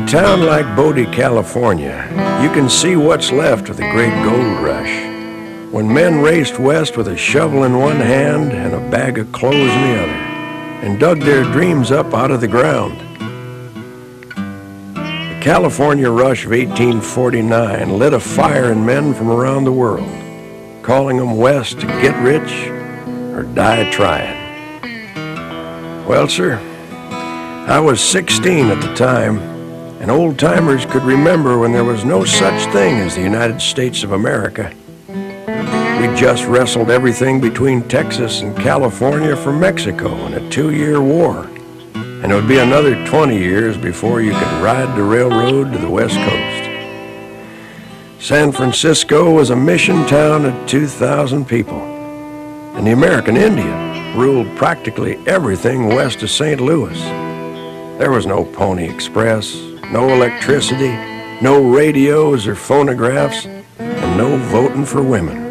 town like Bodie, California, you can see what's left of the great gold rush, when men raced west with a shovel in one hand and a bag of clothes in the other, and dug their dreams up out of the ground. The California rush of 1849 lit a fire in men from around the world, calling them west to get rich or die trying. Well, sir, I was 16 at the time, and old-timers could remember when there was no such thing as the United States of America. We just wrestled everything between Texas and California from Mexico in a 2-year war, and it would be another 20 years before you could ride the railroad to the West Coast. San Francisco was a mission town of 2,000 people, and the American Indian ruled practically everything west of St. Louis. There was no Pony Express, no electricity, no radios or phonographs, and no voting for women.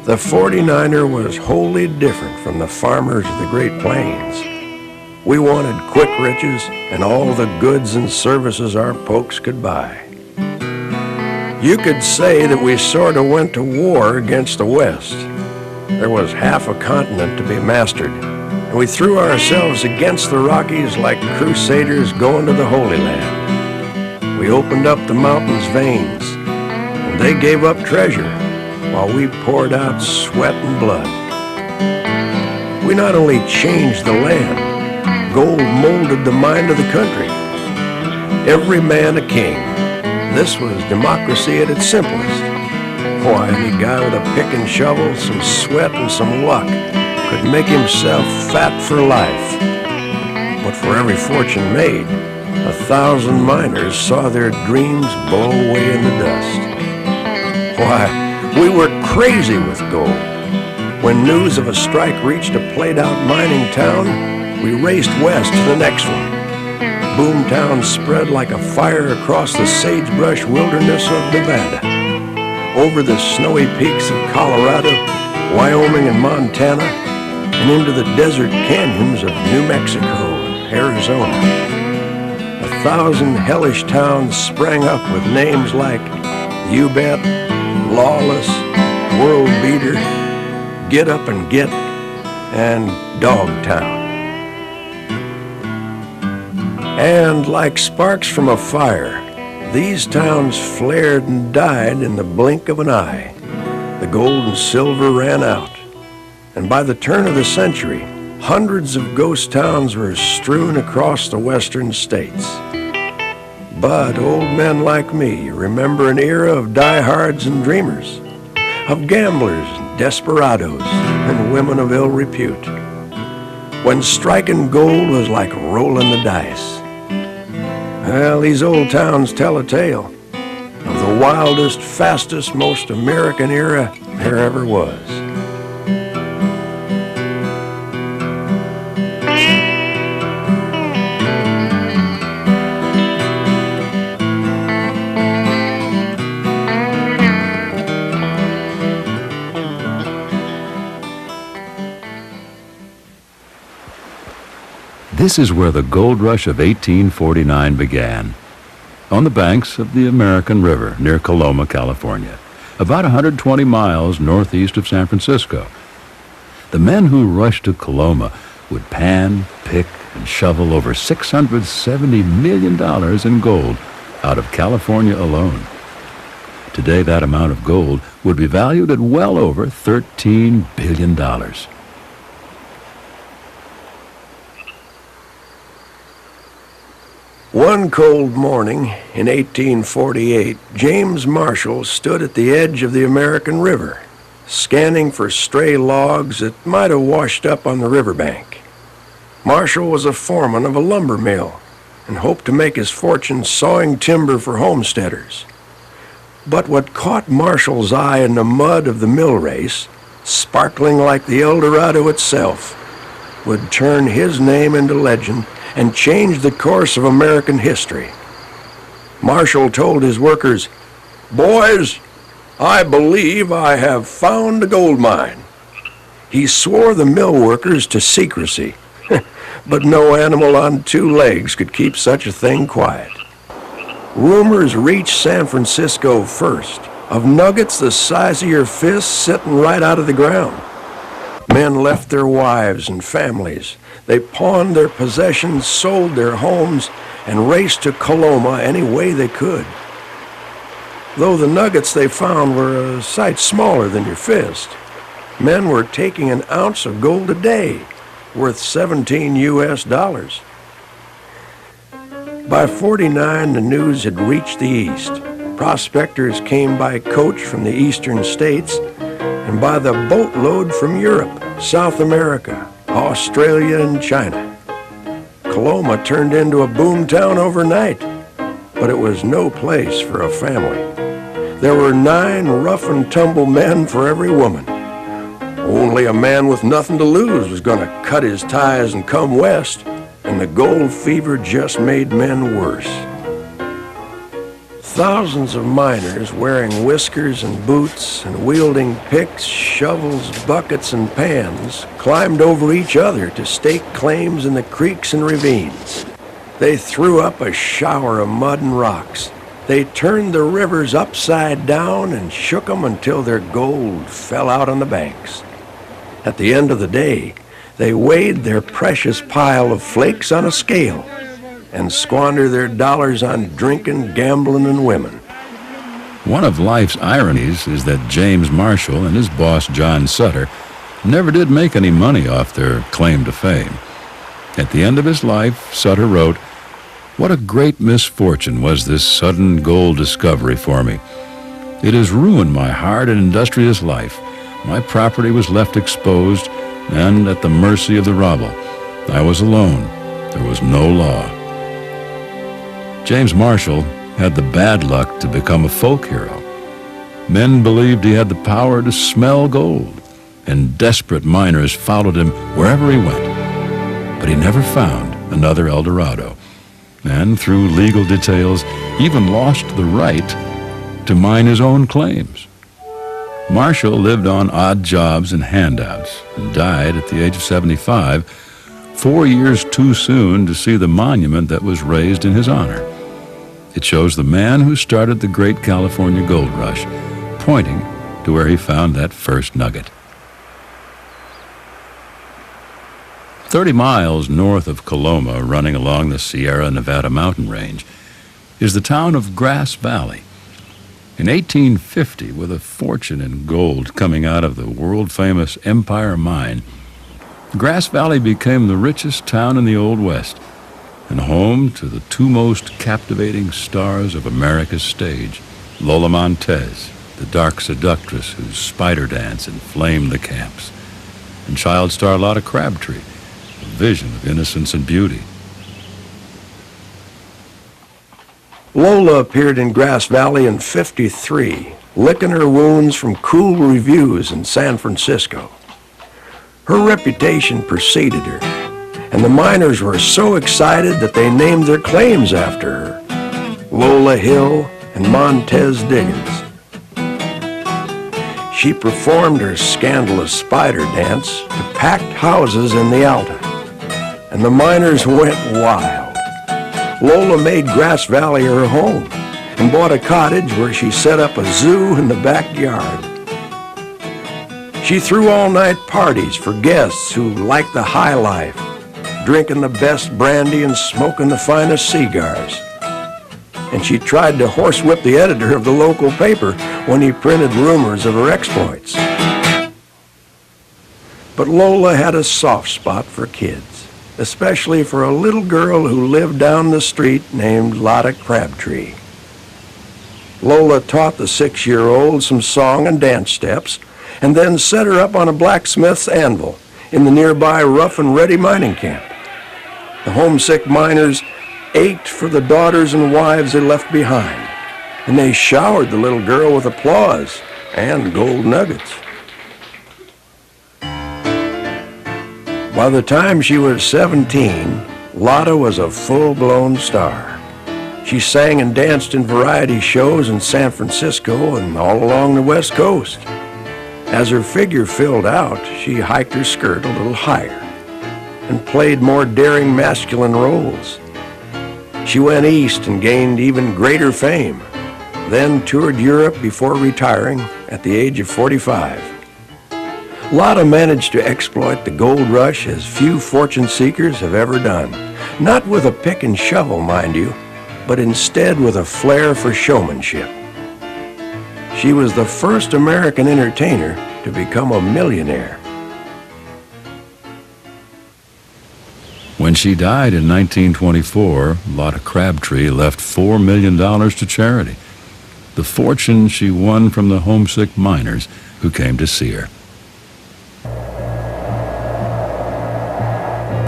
The 49er was wholly different from the farmers of the Great Plains. We wanted quick riches and all the goods and services our folks could buy. You could say that we sort of went to war against the West. There was half a continent to be mastered, and we threw ourselves against the Rockies like crusaders going to the Holy Land. We opened up the mountains' veins, and they gave up treasure while we poured out sweat and blood. We not only changed the land, gold molded the mind of the country. Every man a king. This was democracy at its simplest. Why, any guy with a pick and shovel, some sweat, and some luck could make himself fat for life. But for every fortune made, 1,000 miners saw their dreams blow away in the dust. Why, we were crazy with gold. When news of a strike reached a played-out mining town, we raced west to the next one. Boomtown spread like a fire across the sagebrush wilderness of Nevada, over the snowy peaks of Colorado, Wyoming, and Montana, and into the desert canyons of New Mexico and Arizona. 1,000 hellish towns sprang up with names like You Bet, Lawless, World Beater, Get Up and Get, and Dogtown. And like sparks from a fire, these towns flared and died in the blink of an eye. The gold and silver ran out, and by the turn of the century, hundreds of ghost towns were strewn across the western states. But old men like me remember an era of diehards and dreamers, of gamblers, desperados, and women of ill repute, when striking gold was like rolling the dice. Well, these old towns tell a tale of the wildest, fastest, most American era there ever was. This is where the gold rush of 1849 began, on the banks of the American River near Coloma, California, about 120 miles northeast of San Francisco. The men who rushed to Coloma would pan, pick, and shovel over $670 million in gold out of California alone. Today, that amount of gold would be valued at well over $13 billion. One cold morning in 1848, James Marshall stood at the edge of the American River, scanning for stray logs that might have washed up on the riverbank. Marshall was a foreman of a lumber mill and hoped to make his fortune sawing timber for homesteaders. But what caught Marshall's eye in the mud of the mill race, sparkling like the El Dorado itself, would turn his name into legend and changed the course of American history. Marshall told his workers, "Boys, I believe I have found a gold mine." He swore the mill workers to secrecy. But no animal on two legs could keep such a thing quiet. Rumors reached San Francisco first of nuggets the size of your fist sitting right out of the ground. Men left their wives and families. They pawned their possessions, sold their homes, and raced to Coloma any way they could. Though the nuggets they found were a sight smaller than your fist, men were taking an ounce of gold a day, worth 17 U.S. dollars. By 49, the news had reached the east. Prospectors came by coach from the eastern states and by the boatload from Europe, South America, Australia, and China. Coloma turned into a boomtown overnight, but it was no place for a family. There were 9 rough-and-tumble men for every woman. Only a man with nothing to lose was going to cut his ties and come west, and the gold fever just made men worse. Thousands of miners wearing whiskers and boots and wielding picks, shovels, buckets, and pans climbed over each other to stake claims in the creeks and ravines. They threw up a shower of mud and rocks. They turned the rivers upside down and shook them until their gold fell out on the banks. At the end of the day, they weighed their precious pile of flakes on a scale and squandered their dollars on drinking, gambling, and women. One of life's ironies is that James Marshall and his boss John Sutter never did make any money off their claim to fame. At the end of his life, Sutter wrote, "What a great misfortune was this sudden gold discovery for me. It has ruined my hard and industrious life. My property was left exposed and at the mercy of the rabble. I was alone. There was no law." James Marshall had the bad luck to become a folk hero. Men believed he had the power to smell gold, and desperate miners followed him wherever he went. But he never found another El Dorado, and through legal details, even lost the right to mine his own claims. Marshall lived on odd jobs and handouts and died at the age of 75, 4 years too soon to see the monument that was raised in his honor. It shows the man who started the great California gold rush, pointing to where he found that first nugget. 30 miles north of Coloma, running along the Sierra Nevada mountain range, is the town of Grass Valley. In 1850, with a fortune in gold coming out of the world-famous Empire Mine, Grass Valley became the richest town in the Old West and home to the 2 most captivating stars of America's stage, Lola Montez, the dark seductress whose spider dance inflamed the camps, and child star Lotta Crabtree, a vision of innocence and beauty. Lola appeared in Grass Valley in '53, licking her wounds from cool reviews in San Francisco. Her reputation preceded her, and the miners were so excited that they named their claims after her, Lola Hill and Montez Diggins. She performed her scandalous spider dance to packed houses in the Alta, and the miners went wild. Lola made Grass Valley her home and bought a cottage where she set up a zoo in the backyard. She threw all-night parties for guests who liked the high life, drinking the best brandy and smoking the finest cigars. And she tried to horsewhip the editor of the local paper when he printed rumors of her exploits. But Lola had a soft spot for kids, especially for a little girl who lived down the street named Lotta Crabtree. Lola taught the 6-year-old some song and dance steps, and then set her up on a blacksmith's anvil in the nearby Rough and Ready mining camp. The homesick miners ached for the daughters and wives they left behind, and they showered the little girl with applause and gold nuggets. By the time she was 17, Lotta was a full-blown star. She sang and danced in variety shows in San Francisco and all along the West Coast. As her figure filled out, she hiked her skirt a little higher. and played more daring masculine roles. She went east and gained even greater fame, then toured Europe before retiring at the age of 45. Lotta managed to exploit the gold rush as few fortune seekers have ever done. Not with a pick and shovel, mind you, but instead with a flair for showmanship. She was the first American entertainer to become a millionaire. When she died in 1924, Lotta Crabtree left $4 million to charity, the fortune she won from the homesick miners who came to see her.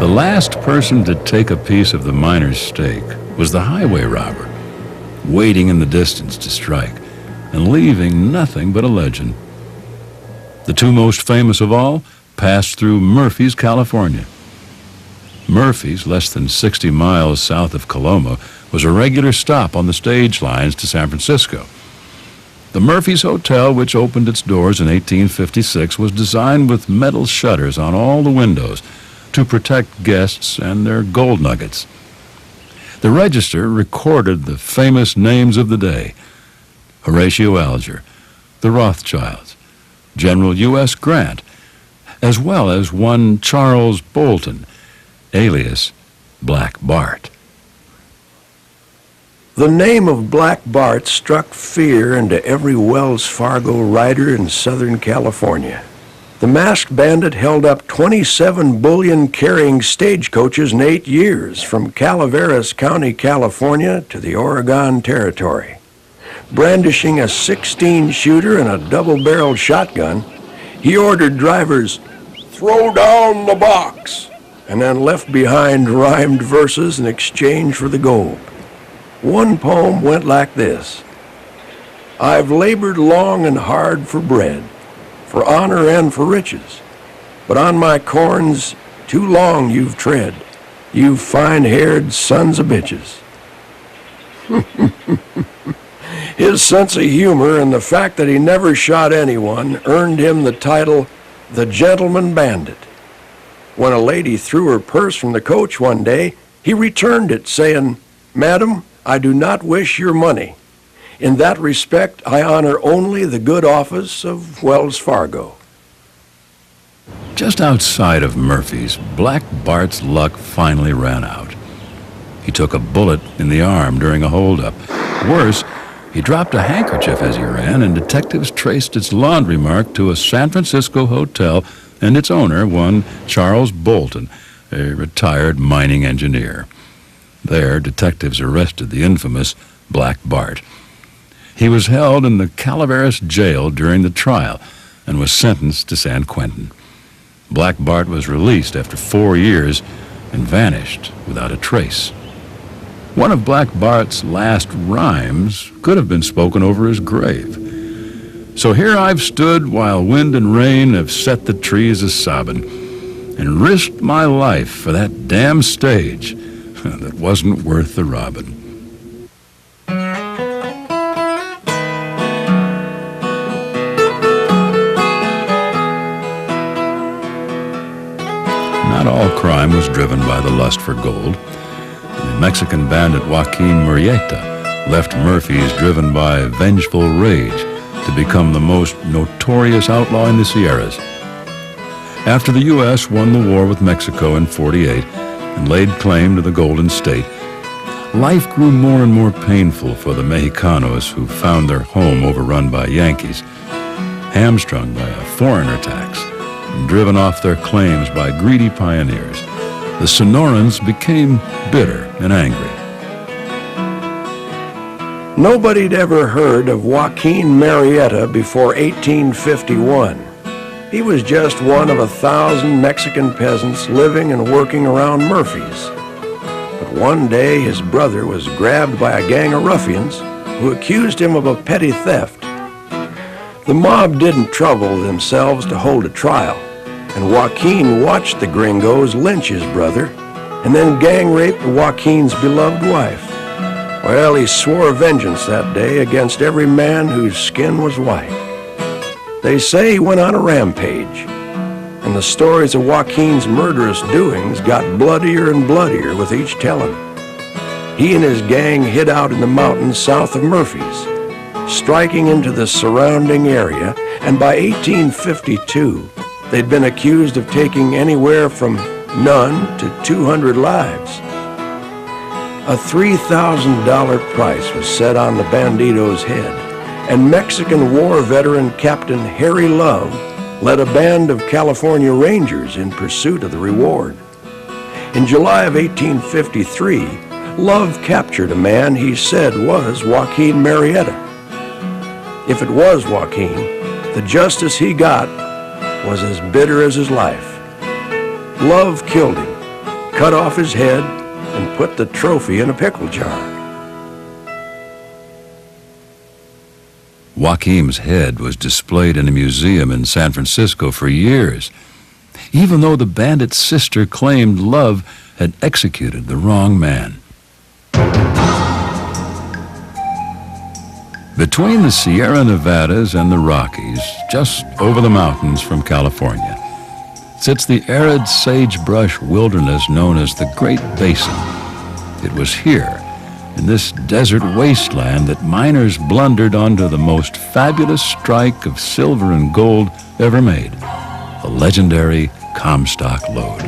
The last person to take a piece of the miner's stake was the highway robber, waiting in the distance to strike and leaving nothing but a legend. The two most famous of all passed through Murphy's, California. Murphy's, less than 60 miles south of Coloma, was a regular stop on the stage lines to San Francisco. The Murphy's Hotel, which opened its doors in 1856, was designed with metal shutters on all the windows to protect guests and their gold nuggets. The register recorded the famous names of the day: Horatio Alger, the Rothschilds, General U.S. Grant, as well as one Charles Bolton, alias Black Bart. The name of Black Bart struck fear into every Wells Fargo rider in Southern California. The masked bandit held up 27 bullion-carrying stagecoaches in 8 years from Calaveras County, California to the Oregon Territory. Brandishing a 16-shooter and a double-barreled shotgun, he ordered drivers, "Throw down the box," and then left behind rhymed verses in exchange for the gold. One poem went like this: "I've labored long and hard for bread, for honor and for riches, but on my corns too long you've tread, you fine-haired sons of bitches." His sense of humor and the fact that he never shot anyone earned him the title the Gentleman Bandit. When a lady threw her purse from the coach one day, he returned it, saying, "Madam, I do not wish your money. In that respect, I honor only the good office of Wells Fargo." Just outside of Murphy's, Black Bart's luck finally ran out. He took a bullet in the arm during a holdup. Worse, he dropped a handkerchief as he ran, and detectives traced its laundry mark to a San Francisco hotel and its owner, one Charles Bolton, a retired mining engineer. There, detectives arrested the infamous Black Bart. He was held in the Calaveras jail during the trial and was sentenced to San Quentin. Black Bart was released after 4 years and vanished without a trace. One of Black Bart's last rhymes could have been spoken over his grave. "So here I've stood while wind and rain have set the trees a-sobbin', and risked my life for that damn stage that wasn't worth the robbin'." Not all crime was driven by the lust for gold. The Mexican bandit Joaquin Murrieta left Murphy's driven by vengeful rage to become the most notorious outlaw in the Sierras. After the U.S. won the war with Mexico in '48 and laid claim to the Golden State, life grew more and more painful for the Mexicanos who found their home overrun by Yankees, hamstrung by a foreigner tax, and driven off their claims by greedy pioneers. The Sonorans became bitter and angry. Nobody'd ever heard of Joaquin Murrieta before 1851. He was just one of 1,000 Mexican peasants living and working around Murphy's. But one day his brother was grabbed by a gang of ruffians who accused him of a petty theft. The mob didn't trouble themselves to hold a trial, and Joaquin watched the gringos lynch his brother and then gang rape Joaquin's beloved wife. Well, he swore vengeance that day against every man whose skin was white. They say he went on a rampage. and the stories of Joaquin's murderous doings got bloodier and bloodier with each telling. He and his gang hid out in the mountains south of Murphy's, striking into the surrounding area, and by 1852, they'd been accused of taking anywhere from none to 200 lives. A $3,000 price was set on the bandito's head, and Mexican War veteran Captain Harry Love led a band of California Rangers in pursuit of the reward. In July of 1853, Love captured a man he said was Joaquin Murrieta. If it was Joaquin, the justice he got was as bitter as his life. Love killed him, cut off his head, and put the trophy in a pickle jar. Joaquin's head was displayed in a museum in San Francisco for years, even though the bandit's sister claimed Love had executed the wrong man. Between the Sierra Nevadas and the Rockies, just over the mountains from California, sits the arid sagebrush wilderness known as the Great Basin. It was here, in this desert wasteland, that miners blundered onto the most fabulous strike of silver and gold ever made, the legendary Comstock Lode.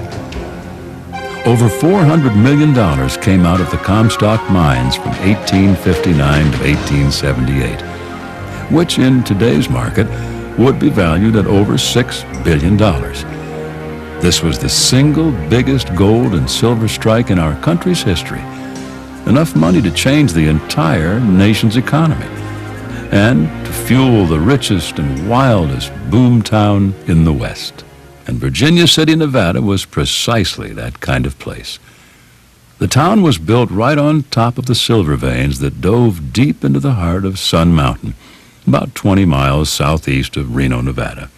Over $400 million came out of the Comstock mines from 1859 to 1878, which in today's market would be valued at over $6 billion. This was the single biggest gold and silver strike in our country's history, enough money to change the entire nation's economy and to fuel the richest and wildest boom town in the West. And Virginia City, Nevada was precisely that kind of place. The town was built right on top of the silver veins that dove deep into the heart of Sun Mountain, about 20 miles southeast of Reno, Nevada.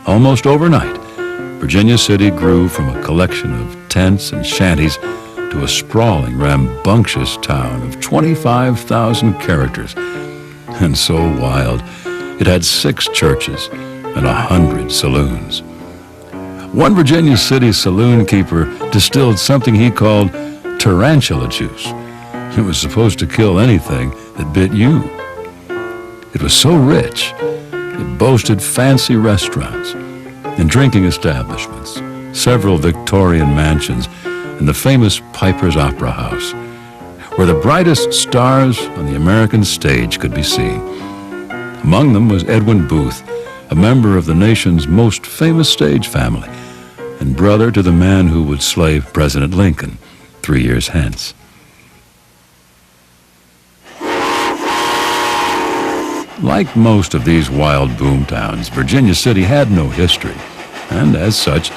Almost overnight, Virginia City grew from a collection of tents and shanties to a sprawling, rambunctious town of 25,000 characters, and so wild it had 6 churches and 100 saloons. One Virginia City saloon keeper distilled something he called tarantula juice. It was supposed to kill anything that bit you. It was so rich, it boasted fancy restaurants and drinking establishments, several Victorian mansions, and the famous Piper's Opera House, where the brightest stars on the American stage could be seen. Among them was Edwin Booth, a member of the nation's most famous stage family, and brother to the man who would slay President Lincoln 3 years hence. Like most of these wild boom towns, Virginia City had no history, and as such,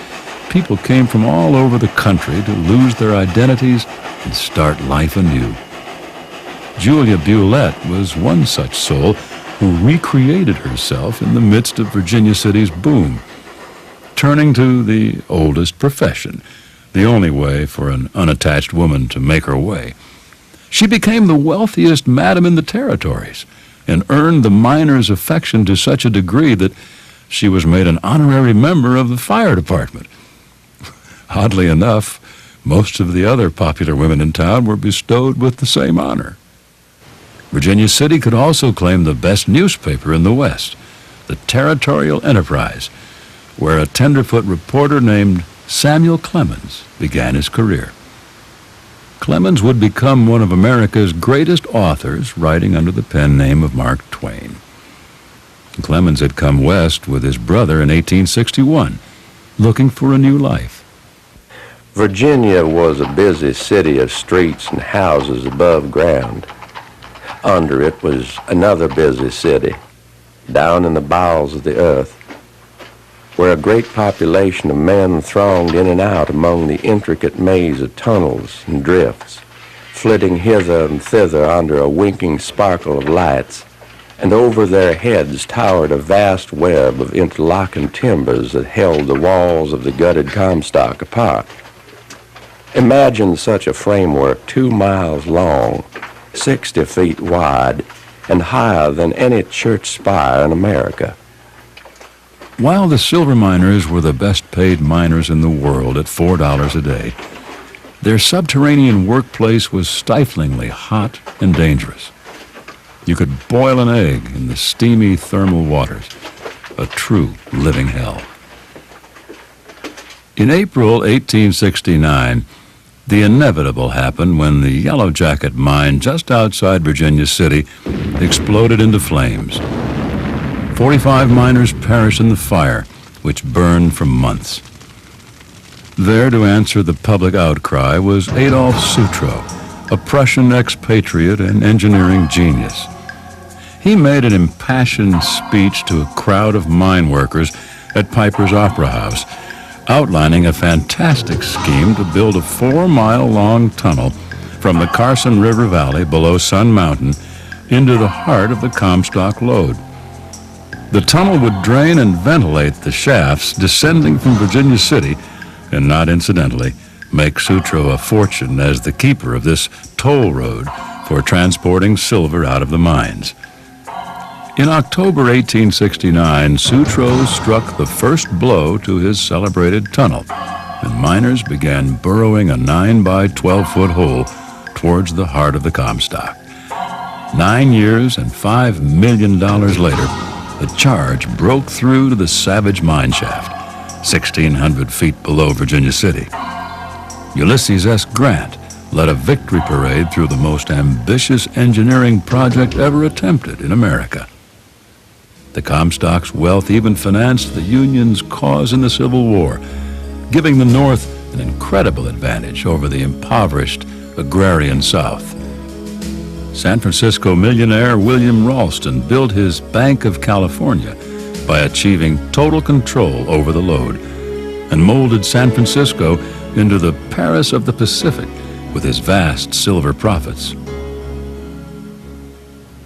people came from all over the country to lose their identities and start life anew. Julia Bulette was one such soul who recreated herself in the midst of Virginia City's boom, turning to the oldest profession, the only way for an unattached woman to make her way. She became the wealthiest madam in the territories and earned the miners' affection to such a degree that she was made an honorary member of the fire department. Oddly enough, most of the other popular women in town were bestowed with the same honor. Virginia City could also claim the best newspaper in the West, the Territorial Enterprise, where a tenderfoot reporter named Samuel Clemens began his career. Clemens would become one of America's greatest authors, writing under the pen name of Mark Twain. Clemens had come west with his brother in 1861, looking for a new life. Virginia was a busy city of streets and houses above ground. Under it was another busy city, down in the bowels of the earth, where a great population of men thronged in and out among the intricate maze of tunnels and drifts, flitting hither and thither under a winking sparkle of lights, and over their heads towered a vast web of interlocking timbers that held the walls of the gutted Comstock apart. Imagine such a framework 2 miles long, 60 feet wide, and higher than any church spire in America. While the silver miners were the best-paid miners in the world at $4 a day, their subterranean workplace was stiflingly hot and dangerous. You could boil an egg in the steamy thermal waters, a true living hell. In April 1869, the inevitable happened when the Yellow Jacket mine just outside Virginia City exploded into flames. 45 miners perished in the fire, which burned for months. There to answer the public outcry was Adolf Sutro, a Prussian expatriate and engineering genius. He made an impassioned speech to a crowd of mine workers at Piper's Opera House, outlining a fantastic scheme to build a 4-mile-long tunnel from the Carson River Valley below Sun Mountain into the heart of the Comstock lode. The tunnel would drain and ventilate the shafts descending from Virginia City, and not incidentally, make Sutro a fortune as the keeper of this toll road for transporting silver out of the mines. In October 1869, Sutro struck the first blow to his celebrated tunnel, and miners began burrowing a 9-by-12-foot hole towards the heart of the Comstock. 9 years and $5 million later, the charge broke through to the Savage mine shaft, 1,600 feet below Virginia City. Ulysses S. Grant led a victory parade through the most ambitious engineering project ever attempted in America. The Comstock's wealth even financed the Union's cause in the Civil War, giving the North an incredible advantage over the impoverished agrarian South. San Francisco millionaire William Ralston built his Bank of California by achieving total control over the lode, and molded San Francisco into the Paris of the Pacific with his vast silver profits.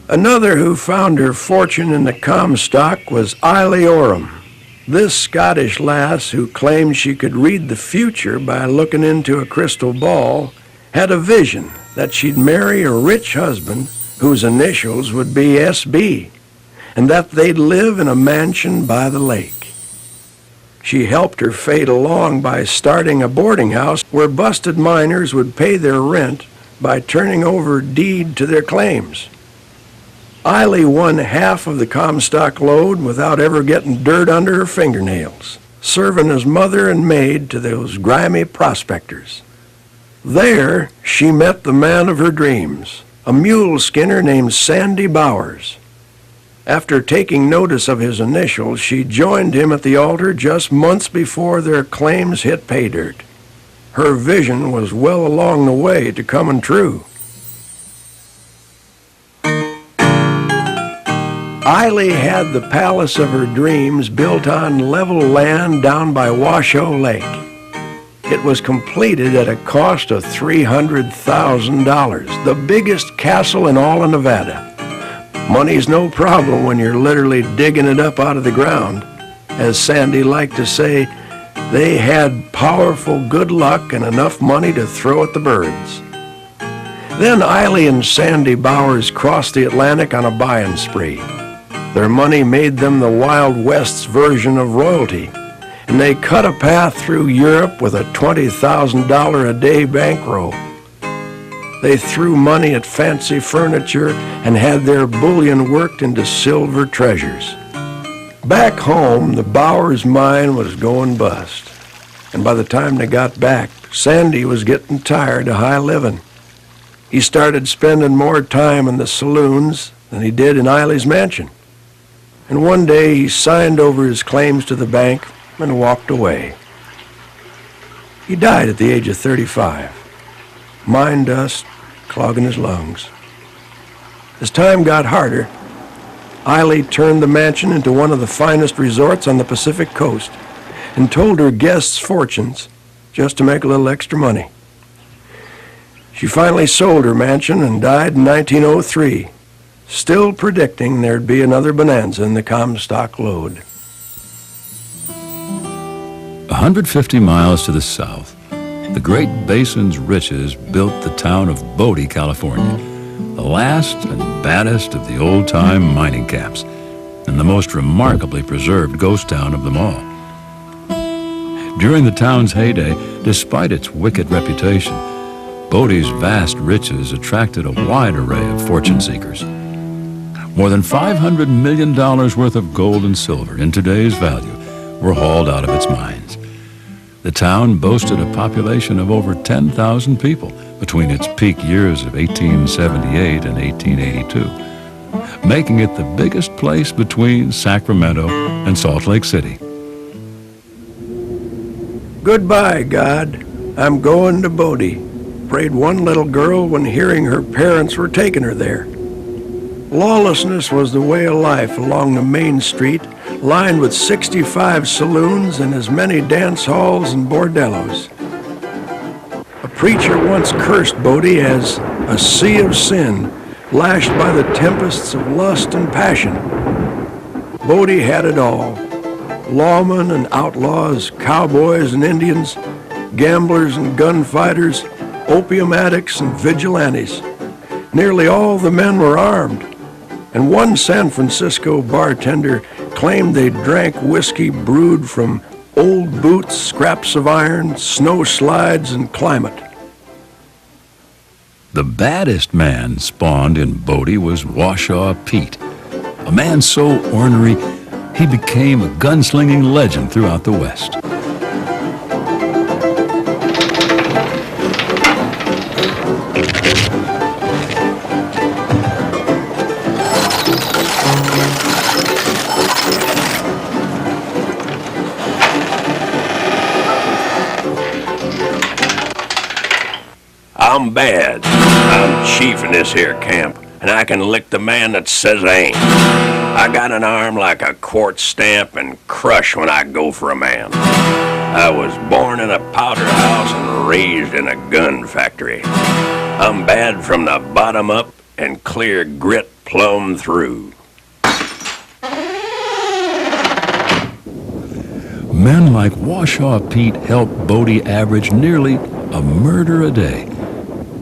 Another who found her fortune in the Comstock was Eily Oram. This Scottish lass, who claimed she could read the future by looking into a crystal ball, had a vision that she'd marry a rich husband whose initials would be SB, and that they'd live in a mansion by the lake. She helped her fate along by starting a boarding house where busted miners would pay their rent by turning over deed to their claims. Eily won half of the Comstock lode without ever getting dirt under her fingernails, serving as mother and maid to those grimy prospectors. There, she met the man of her dreams, a mule skinner named Sandy Bowers. After taking notice of his initials, she joined him at the altar just months before their claims hit pay dirt. Her vision was well along the way to coming true. Eily had the palace of her dreams built on level land down by Washoe Lake. It was completed at a cost of $300,000, the biggest castle in all of Nevada. Money's no problem when you're literally digging it up out of the ground. As Sandy liked to say, they had powerful good luck and enough money to throw at the birds. Then Eily and Sandy Bowers crossed the Atlantic on a buying spree. Their money made them the Wild West's version of royalty, and they cut a path through Europe with a $20,000 a day bankroll. They threw money at fancy furniture and had their bullion worked into silver treasures. Back home, the Bowers mine was going bust, and by the time they got back, Sandy was getting tired of high living. He started spending more time in the saloons than he did in Eily's mansion. And one day he signed over his claims to the bank and walked away. He died at the age of 35, mine dust clogging his lungs. As time got harder, Eily turned the mansion into one of the finest resorts on the Pacific coast and told her guests fortunes just to make a little extra money. She finally sold her mansion and died in 1903, still predicting there'd be another bonanza in the Comstock lode. 150 miles to the south, the Great Basin's riches built the town of Bodie, California, the last and baddest of the old-time mining camps, and and the most remarkably preserved ghost town of them all. During the town's heyday, despite its wicked reputation, Bodie's vast riches attracted a wide array of fortune seekers. More than $500 million worth of gold and silver in today's value were hauled out of its mines. The town boasted a population of over 10,000 people between its peak years of 1878 and 1882, making it the biggest place between Sacramento and Salt Lake City. Goodbye, God. I'm going to Bodie, prayed one little girl when hearing her parents were taking her there. Lawlessness was the way of life along the main street, lined with 65 saloons and as many dance halls and bordellos. A preacher once cursed Bodie as a sea of sin, lashed by the tempests of lust and passion. Bodie had it all. Lawmen and outlaws, cowboys and Indians, gamblers and gunfighters, opium addicts and vigilantes. Nearly all the men were armed, and one San Francisco bartender claimed they drank whiskey brewed from old boots, scraps of iron, snow slides, and climate. The baddest man spawned in Bodie was Washaw Pete, a man so ornery he became a gunslinging legend throughout the West. I'm bad. I'm chief in this here camp, and I can lick the man that says I ain't. I got an arm like a quart stamp and crush when I go for a man. I was born in a powder house and raised in a gun factory. I'm bad from the bottom up and clear grit plumb through. Men like Washaw Pete helped Bodie average nearly a murder a day.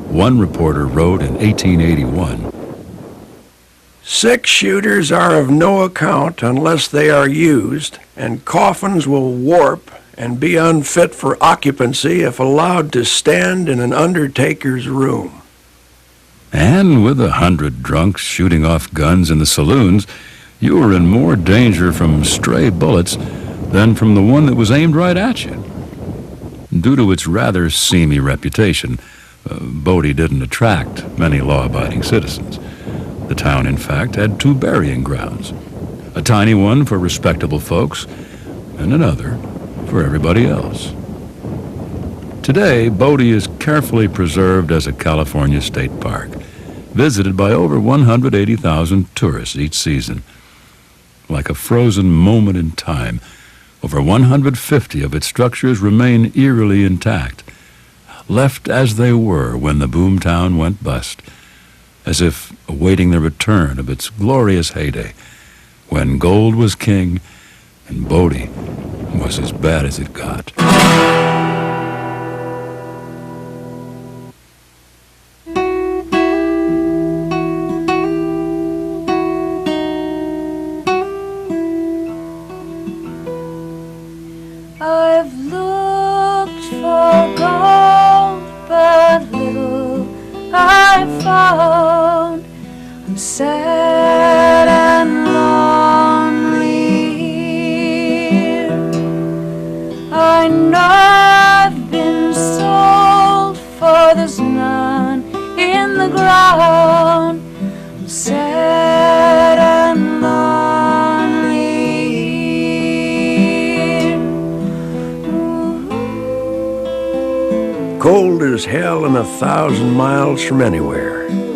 One reporter wrote in 1881, "Six-shooters are of no account unless they are used, and coffins will warp and be unfit for occupancy if allowed to stand in an undertaker's room." and with 100 drunks shooting off guns in the saloons, you were in more danger from stray bullets than from the one that was aimed right at you. Due to its rather seamy reputation, Bodie didn't attract many law-abiding citizens. The town, in fact, had two burying grounds, a tiny one for respectable folks and another for everybody else. Today, Bodie is carefully preserved as a California state park, visited by over 180,000 tourists each season. Like a frozen moment in time, over 150 of its structures remain eerily intact, left as they were when the boomtown went bust, as if awaiting the return of its glorious heyday, when gold was king and Bodie was as bad as it got. I've looked for gold, but little I found. I'm sad and lonely here. I know I've been sold, for there's none in the ground. I'm sad and lonely here. Cold as hell and 1,000 miles from anywhere.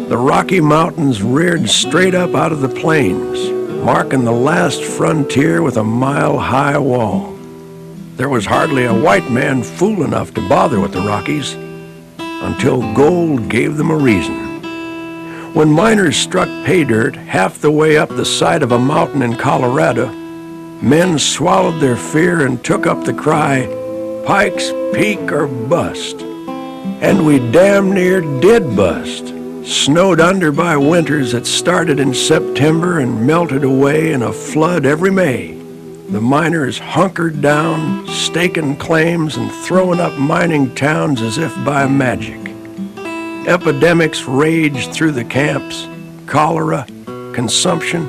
The Rocky Mountains reared straight up out of the plains, marking the last frontier with a mile-high wall. There was hardly a white man fool enough to bother with the Rockies until gold gave them a reason. When miners struck pay dirt half the way up the side of a mountain in Colorado, men swallowed their fear and took up the cry, "Pikes Peak or bust." And we damn near did bust. Snowed under by winters that started in September and melted away in a flood every May, the miners hunkered down, staking claims and throwing up mining towns as if by magic. Epidemics raged through the camps: cholera, consumption,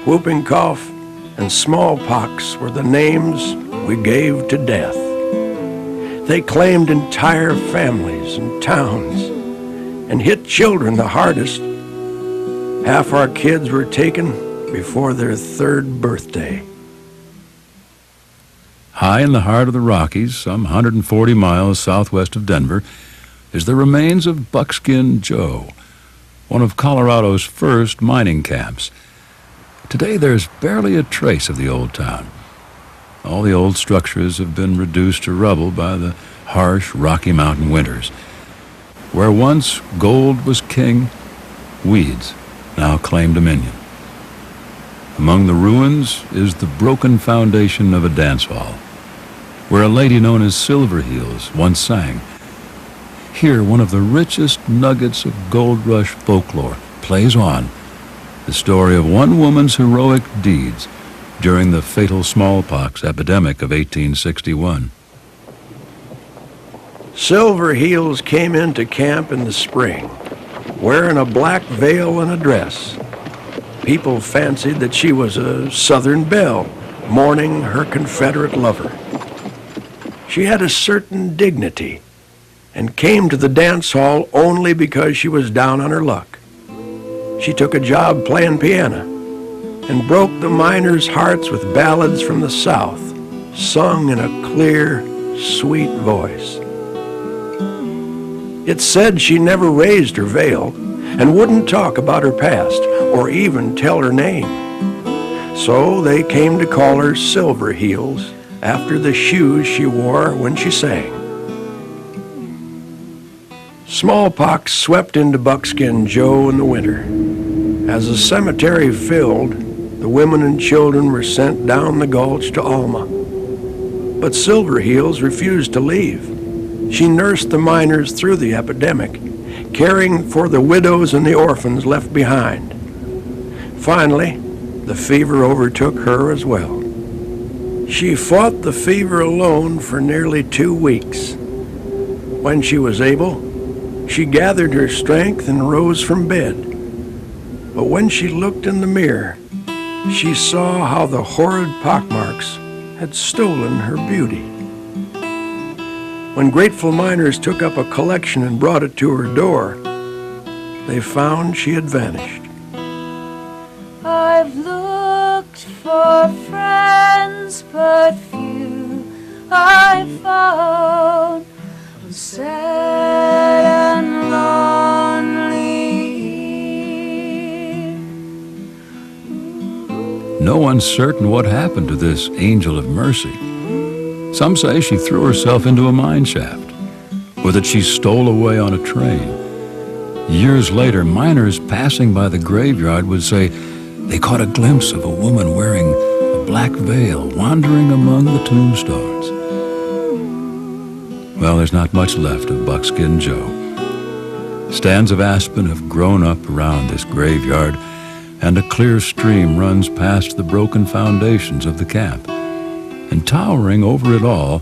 whooping cough, and smallpox were the names we gave to death. They claimed entire families and towns and hit children the hardest. Half our kids were taken before their third birthday. High in the heart of the Rockies, some 140 miles southwest of Denver, is the remains of Buckskin Joe, one of Colorado's first mining camps. Today there's barely a trace of the old town. All the old structures have been reduced to rubble by the harsh Rocky Mountain winters. Where once gold was king, weeds now claim dominion. Among the ruins is the broken foundation of a dance hall, where a lady known as Silver Heels once sang. Here, one of the richest nuggets of gold rush folklore plays on, the story of one woman's heroic deeds during the fatal smallpox epidemic of 1861. Silver Heels came into camp in the spring, wearing a black veil and a dress. People fancied that she was a Southern belle, mourning her Confederate lover. She had a certain dignity and came to the dance hall only because she was down on her luck. She took a job playing piano and broke the miners' hearts with ballads from the South, sung in a clear, sweet voice. It's said she never raised her veil and wouldn't talk about her past or even tell her name. So they came to call her Silver Heels after the shoes she wore when she sang. Smallpox swept into Buckskin Joe in the winter. As the cemetery filled, the women and children were sent down the gulch to Alma. But Silver Heels refused to leave. She nursed the miners through the epidemic, caring for the widows and the orphans left behind. Finally, the fever overtook her as well. She fought the fever alone for nearly 2 weeks. When she was able, she gathered her strength and rose from bed. But when she looked in the mirror, she saw how the horrid pockmarks had stolen her beauty. When grateful miners took up a collection and brought it to her door, they found she had vanished. I've looked for friends, but few I found. I'm sad and lonely. No one's certain what happened to this angel of mercy. Some say she threw herself into a mine shaft, or that she stole away on a train. Years later, miners passing by the graveyard would say they caught a glimpse of a woman wearing a black veil wandering among the tombstones. Well, there's not much left of Buckskin Joe. Stands of aspen have grown up around this graveyard, and a clear stream runs past the broken foundations of the camp. And towering over it all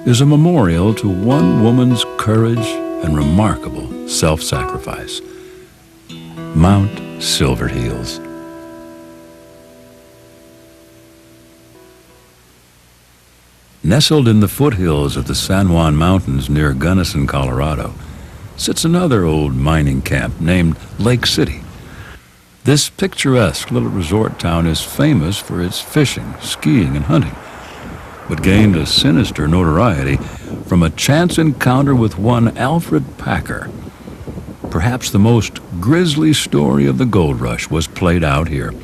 is a memorial to one woman's courage and remarkable self-sacrifice. Mount Silver Heels. Nestled in the foothills of the San Juan Mountains near Gunnison, Colorado, sits another old mining camp named Lake City. This picturesque little resort town is famous for its fishing, skiing, and hunting, but gained a sinister notoriety from a chance encounter with one Alfred Packer. Perhaps the most grisly story of the gold rush was played out here,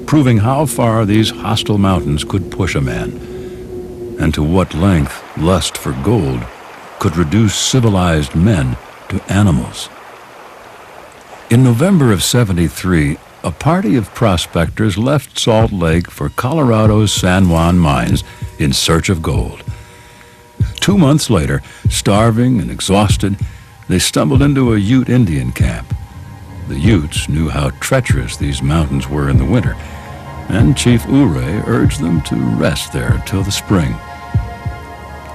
proving how far these hostile mountains could push a man, and to what length lust for gold could reduce civilized men to animals. In November of '73, a party of prospectors left Salt Lake for Colorado's San Juan mines in search of gold. 2 months later, starving and exhausted, they stumbled into a Ute Indian camp The Utes knew how treacherous these mountains were in the winter, and Chief Ouray urged them to rest there till the spring.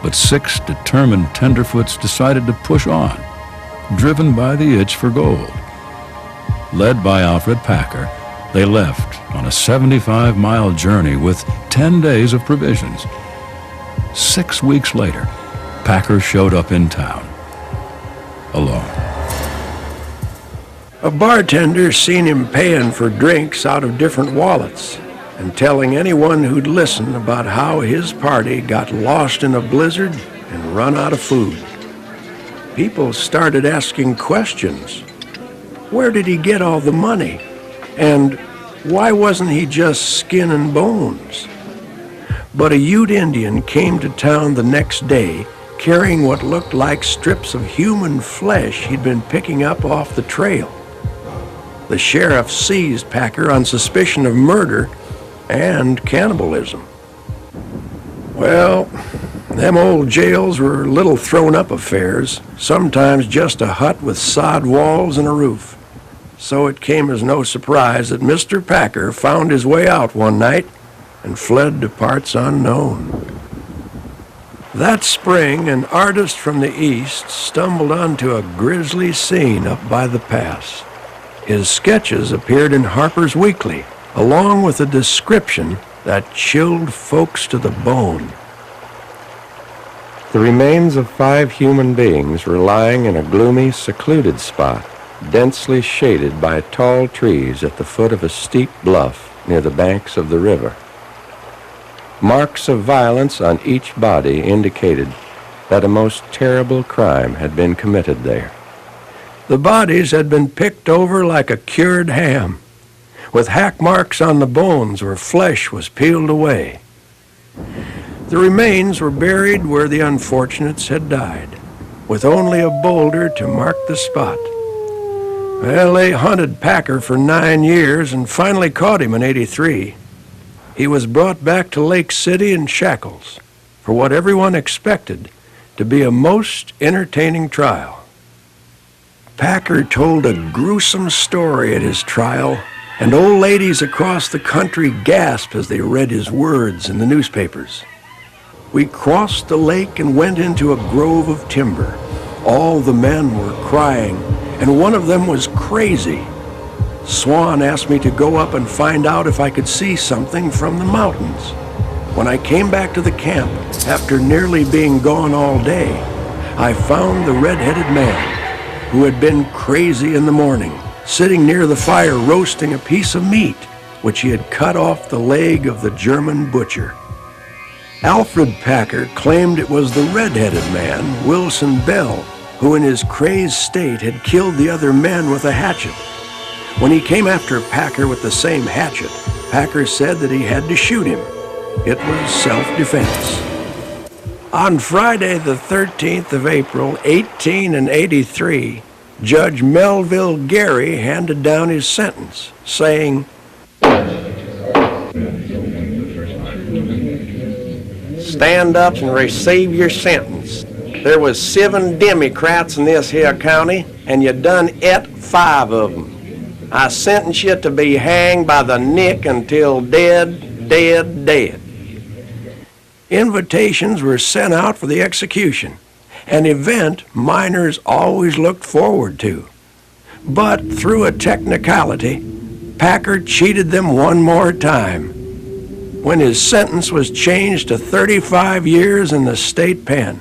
But 6 determined tenderfoots decided to push on, driven by the itch for gold. Led by Alfred Packer, they left on a 75-mile journey with 10 days of provisions. 6 weeks later, Packer showed up in town, alone. A bartender seen him paying for drinks out of different wallets and telling anyone who'd listen about how his party got lost in a blizzard and run out of food. People started asking questions. Where did he get all the money? And why wasn't he just skin and bones? But a Ute Indian came to town the next day carrying what looked like strips of human flesh he'd been picking up off the trail. The sheriff seized Packer on suspicion of murder and cannibalism. Well, them old jails were little thrown-up affairs, sometimes just a hut with sod walls and a roof. So it came as no surprise that Mr. Packer found his way out one night and fled to parts unknown. That spring, an artist from the East stumbled onto a grisly scene up by the pass. His sketches appeared in Harper's Weekly, along with a description that chilled folks to the bone. The remains of 5 human beings were lying in a gloomy, secluded spot, densely shaded by tall trees at the foot of a steep bluff near the banks of the river. Marks of violence on each body indicated that a most terrible crime had been committed there. The bodies had been picked over like a cured ham, with hack marks on the bones where flesh was peeled away. The remains were buried where the unfortunates had died, with only a boulder to mark the spot. Well, they hunted Packer for 9 years and finally caught him in '83. He was brought back to Lake City in shackles for what everyone expected to be a most entertaining trial. Packer told a gruesome story at his trial, and old ladies across the country gasped as they read his words in the newspapers. We crossed the lake and went into a grove of timber. All the men were crying, and one of them was crazy. Swan asked me to go up and find out if I could see something from the mountains. When I came back to the camp, after nearly being gone all day, I found the red-headed man, who had been crazy in the morning, sitting near the fire roasting a piece of meat, which he had cut off the leg of the German butcher. Alfred Packer claimed it was the red-headed man, Wilson Bell, who in his crazed state had killed the other men with a hatchet. When he came after Packer with the same hatchet, Packer said that he had to shoot him. It was self-defense. On Friday, the 13th of April, 1883, Judge Melville Gary handed down his sentence, saying, "Stand up and receive your sentence. There was 7 Democrats in this here county, and you done et 5 of them. I sentence you to be hanged by the neck until dead, dead, dead." Invitations were sent out for the execution, an event miners always looked forward to. But through a technicality, Packer cheated them one more time, when his sentence was changed to 35 years in the state pen.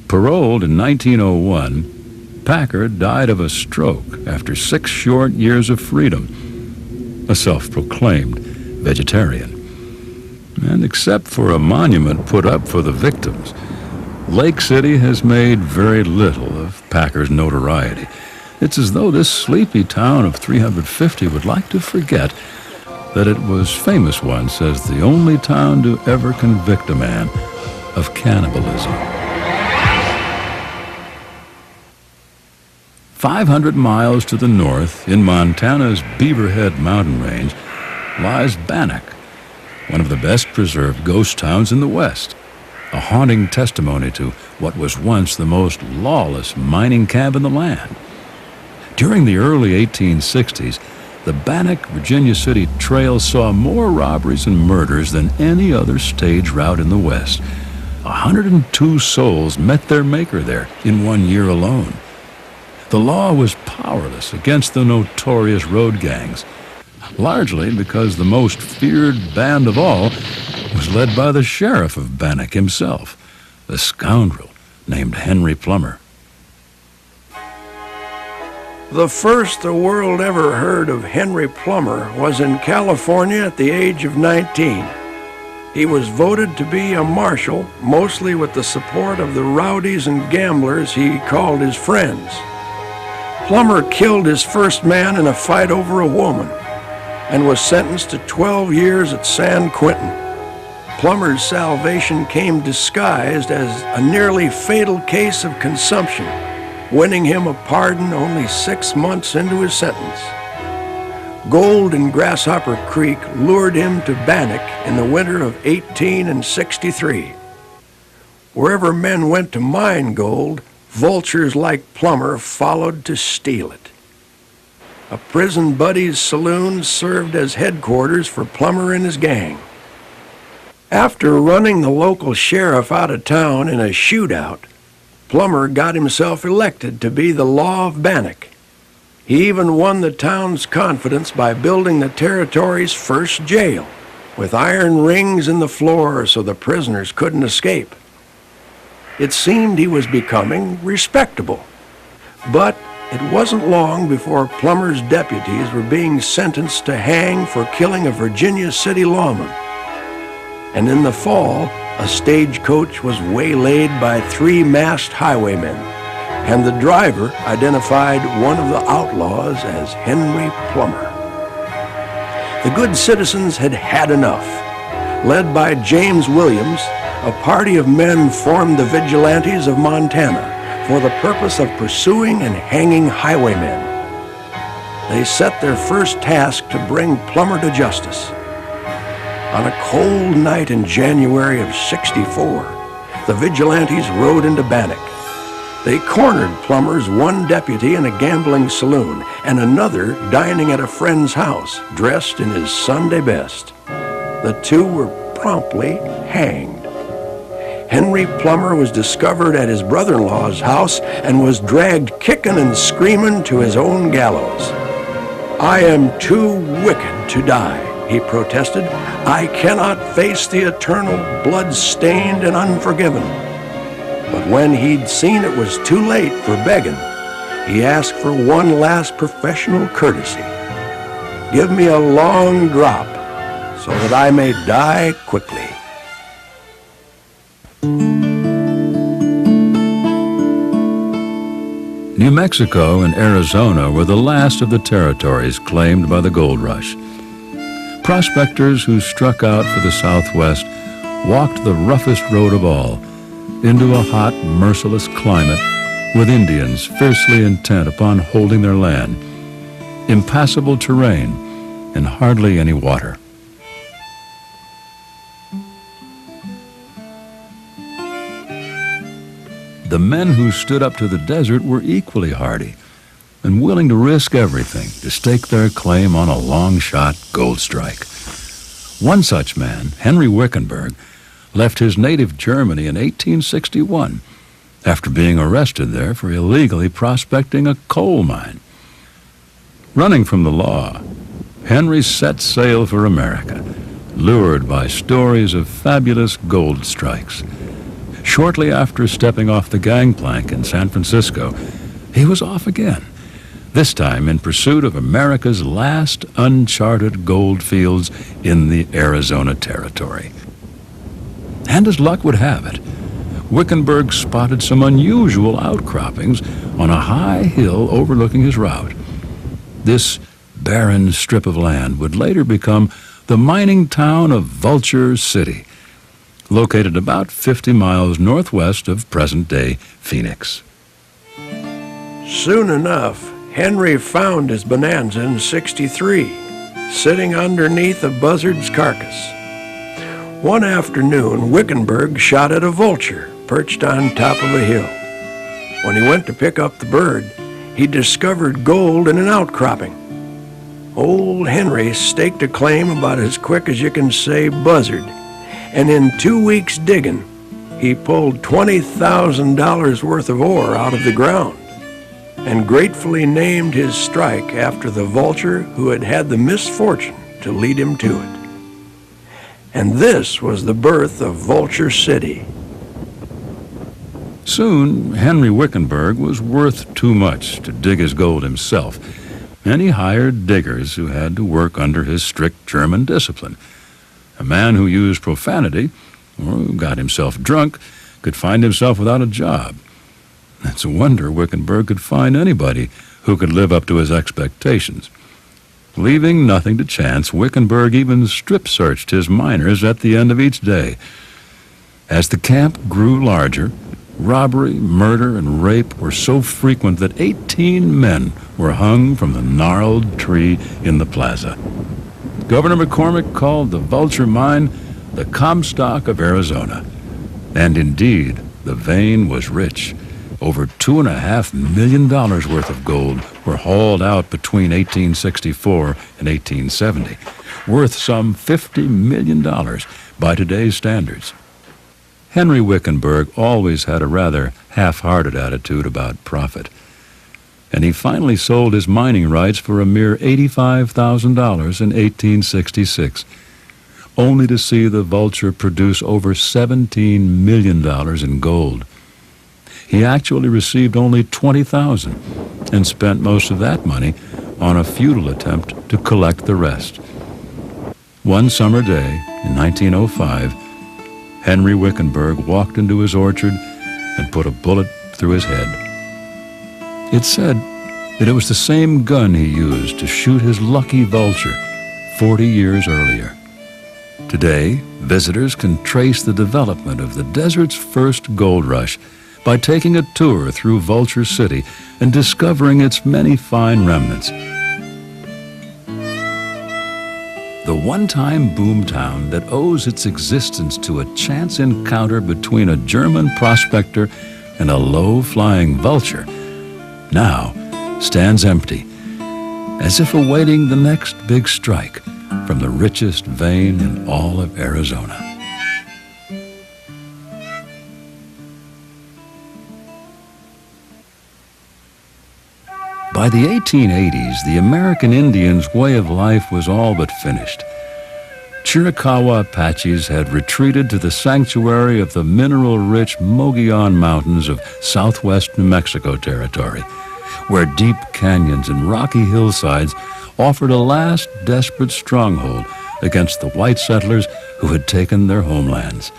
Paroled in 1901, Packer died of a stroke after 6 short years of freedom, a self-proclaimed vegetarian. And except for a monument put up for the victims, Lake City has made very little of Packer's notoriety. It's as though this sleepy town of 350 would like to forget that it was famous once as the only town to ever convict a man of cannibalism. 500 miles to the north, in Montana's Beaverhead mountain range, lies Bannack, one of the best preserved ghost towns in the West, a haunting testimony to what was once the most lawless mining camp in the land. During the early 1860s, the Bannock, Virginia City Trail saw more robberies and murders than any other stage route in the West. 102 souls met their maker there in 1 year alone. The law was powerless against the notorious road gangs, largely because the most feared band of all was led by the sheriff of Bannock himself, a scoundrel named Henry Plummer. The first the world ever heard of Henry Plummer was in California at the age of 19. He was voted to be a marshal, mostly with the support of the rowdies and gamblers he called his friends. Plummer killed his first man in a fight over a woman and was sentenced to 12 years at San Quentin. Plummer's salvation came disguised as a nearly fatal case of consumption, winning him a pardon only 6 months into his sentence. Gold in Grasshopper Creek lured him to Bannock in the winter of 1863. Wherever men went to mine gold, vultures like Plummer followed to steal it. A prison buddy's saloon served as headquarters for Plummer and his gang. After running the local sheriff out of town in a shootout, Plummer got himself elected to be the law of Bannock. He even won the town's confidence by building the territory's first jail, with iron rings in the floor so the prisoners couldn't escape. It seemed he was becoming respectable, but it wasn't long before Plummer's deputies were being sentenced to hang for killing a Virginia City lawman. And in the fall, a stagecoach was waylaid by 3 masked highwaymen, and the driver identified one of the outlaws as Henry Plummer. The good citizens had had enough. Led by James Williams, a party of men formed the Vigilantes of Montana for the purpose of pursuing and hanging highwaymen. They set their first task to bring Plummer to justice. On a cold night in January of '64, the Vigilantes rode into Bannock. They cornered Plummer's one deputy in a gambling saloon and another dining at a friend's house, dressed in his Sunday best. The two were promptly hanged. Henry Plummer was discovered at his brother-in-law's house and was dragged kicking and screaming to his own gallows. "I am too wicked to die," he protested. "I cannot face the eternal blood-stained and unforgiven." But when he'd seen it was too late for begging, he asked for one last professional courtesy. "Give me a long drop so that I may die quickly." New Mexico and Arizona were the last of the territories claimed by the gold rush. Prospectors who struck out for the Southwest walked the roughest road of all, into a hot, merciless climate with Indians fiercely intent upon holding their land, impassable terrain, and hardly any water. The men who stood up to the desert were equally hardy and willing to risk everything to stake their claim on a long-shot gold strike. One such man, Henry Wickenburg, left his native Germany in 1861 after being arrested there for illegally prospecting a coal mine. Running from the law, Henry set sail for America, lured by stories of fabulous gold strikes. Shortly after stepping off the gangplank in San Francisco, he was off again, this time in pursuit of America's last uncharted gold fields in the Arizona Territory. And as luck would have it, Wickenburg spotted some unusual outcroppings on a high hill overlooking his route. This barren strip of land would later become the mining town of Vulture City, located about 50 miles northwest of present-day Phoenix. Soon enough, Henry found his bonanza in '63, sitting underneath a buzzard's carcass. One afternoon, Wickenburg shot at a vulture perched on top of a hill. When he went to pick up the bird, he discovered gold in an outcropping. Old Henry staked a claim about as quick as you can say buzzard, and in 2 weeks digging, he pulled $20,000 worth of ore out of the ground and gratefully named his strike after the vulture who had had the misfortune to lead him to it. And this was the birth of Vulture City. Soon, Henry Wickenburg was worth too much to dig his gold himself, and he hired diggers who had to work under his strict German discipline. A man who used profanity or who got himself drunk could find himself without a job. It's a wonder Wickenburg could find anybody who could live up to his expectations. Leaving nothing to chance, Wickenburg even strip-searched his miners at the end of each day. As the camp grew larger, robbery, murder, and rape were so frequent that 18 men were hung from the gnarled tree in the plaza. Governor McCormick called the Vulture Mine the Comstock of Arizona. And indeed, the vein was rich. Over $2.5 million worth of gold were hauled out between 1864 and 1870, worth some $50 million by today's standards. Henry Wickenburg always had a rather half-hearted attitude about profit, and he finally sold his mining rights for a mere $85,000 in 1866, only to see the Vulture produce over $17 million in gold. He actually received only $20,000 and spent most of that money on a futile attempt to collect the rest. One summer day in 1905, Henry Wickenburg walked into his orchard and put a bullet through his head. It's said that it was the same gun he used to shoot his lucky vulture 40 years earlier. Today, visitors can trace the development of the desert's first gold rush by taking a tour through Vulture City and discovering its many fine remnants. The one-time boomtown that owes its existence to a chance encounter between a German prospector and a low-flying vulture now stands empty, as if awaiting the next big strike from the richest vein in all of Arizona. By the 1880s, the American Indians' way of life was all but finished. Chiricahua Apaches had retreated to the sanctuary of the mineral-rich Mogollon Mountains of southwest New Mexico territory, where deep canyons and rocky hillsides offered a last desperate stronghold against the white settlers who had taken their homelands.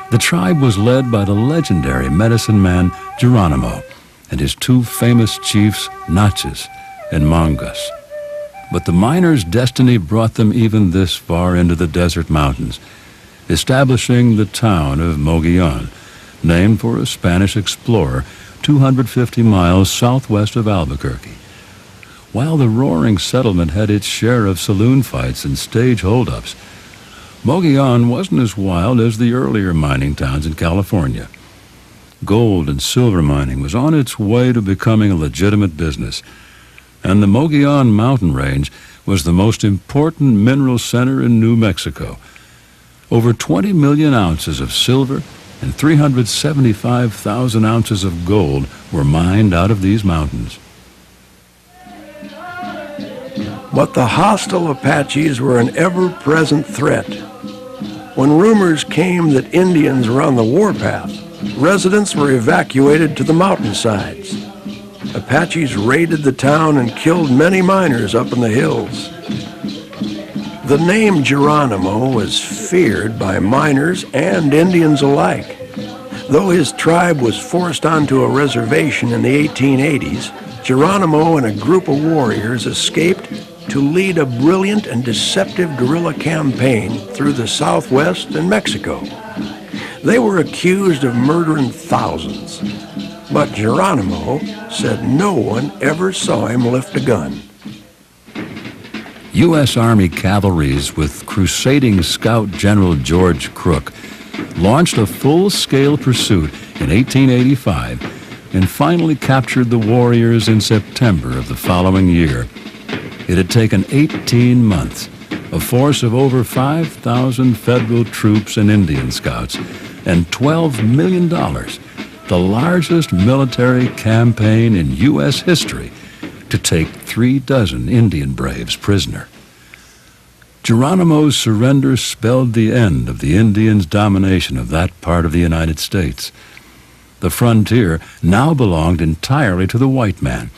The tribe was led by the legendary medicine man Geronimo and his two famous chiefs, Natchez and Mongus. But the miners' destiny brought them even this far into the desert mountains, establishing the town of Mogollon, named for a Spanish explorer 250 miles southwest of Albuquerque. While the roaring settlement had its share of saloon fights and stage holdups, Mogollon wasn't as wild as the earlier mining towns in California. Gold and silver mining was on its way to becoming a legitimate business, and the Mogollon mountain range was the most important mineral center in New Mexico. Over 20 million ounces of silver and 375,000 ounces of gold were mined out of these mountains. But the hostile Apaches were an ever-present threat. When rumors came that Indians were on the warpath, residents were evacuated to the mountainsides. Apaches raided the town and killed many miners up in the hills. The name Geronimo was feared by miners and Indians alike. Though his tribe was forced onto a reservation in the 1880s, Geronimo and a group of warriors escaped to lead a brilliant and deceptive guerrilla campaign through the Southwest and Mexico. They were accused of murdering thousands, but Geronimo said no one ever saw him lift a gun. U.S. Army cavalries with crusading scout General George Crook launched a full-scale pursuit in 1885 and finally captured the warriors in September of the following year. It had taken 18 months, a force of over 5,000 federal troops and Indian scouts, and $12 million, the largest military campaign in U.S. history, to take 36 Indian braves prisoner. Geronimo's surrender spelled the end of the Indians' domination of that part of the United States. The frontier now belonged entirely to the white man,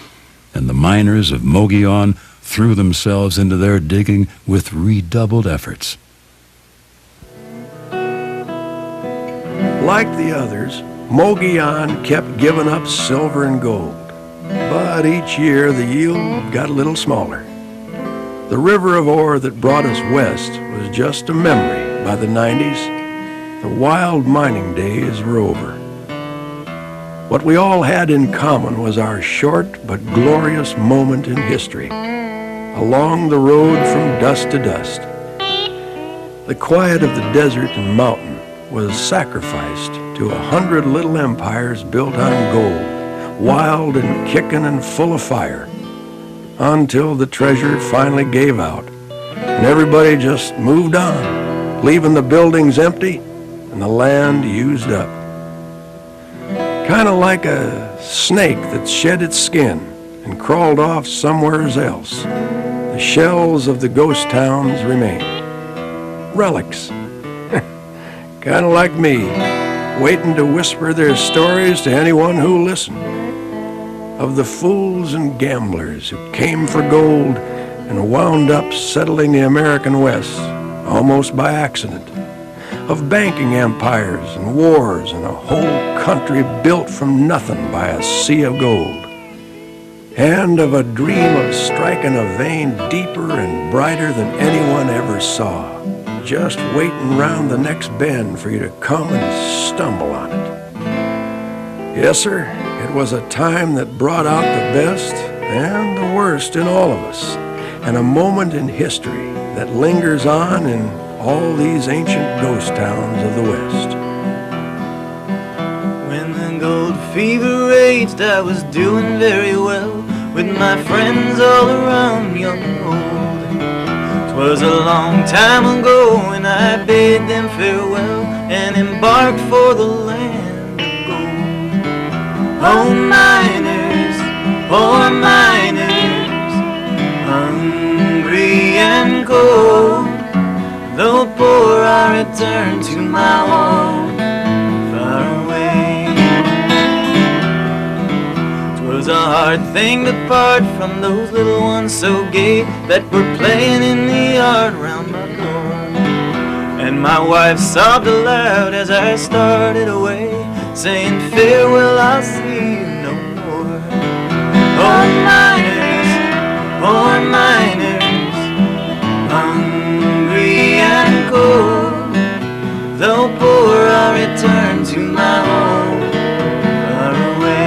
and the miners of Mogollon threw themselves into their digging with redoubled efforts. Like the others, Mogollon kept giving up silver and gold, but each year the yield got a little smaller. The river of ore that brought us west was just a memory by the 90s. The wild mining days were over. What we all had in common was our short but glorious moment in history, along the road from dust to dust. The quiet of the desert and mountain was sacrificed to 100 little empires built on gold, wild and kicking and full of fire, until the treasure finally gave out, and everybody just moved on, leaving the buildings empty and the land used up. Kind of like a snake that shed its skin and crawled off somewheres else. The shells of the ghost towns remain. Relics. Kind of like me, waiting to whisper their stories to anyone who'll listen. Of the fools and gamblers who came for gold and wound up settling the American West almost by accident. Of banking empires and wars and a whole country built from nothing by a sea of gold. And of a dream of striking a vein deeper and brighter than anyone ever saw, just waiting round the next bend for you to come and stumble on it. Yes, sir, it was a time that brought out the best and the worst in all of us, and a moment in history that lingers on in all these ancient ghost towns of the West. When the gold fever raged, I was doing very well with my friends all around, young and old. 'Twas a long time ago, and I bade them farewell and embarked for the land of gold. Oh, miners, poor miners, hungry and cold, though poor, I return to my home far away. 'Twas a hard thing to part from those little ones so gay that were playing in the yard round my door. And my wife sobbed aloud as I started away, saying, farewell, I'll see you no more. Oh, miners, poor miners, hungry and cold, though poor, I'll return to my home far away.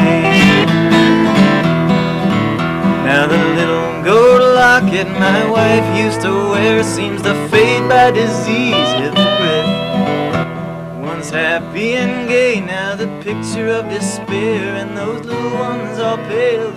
Now the little gold locket my wife used to wear seems to fade by disease with breath. Once happy and gay, now the picture of despair, and those little ones all pale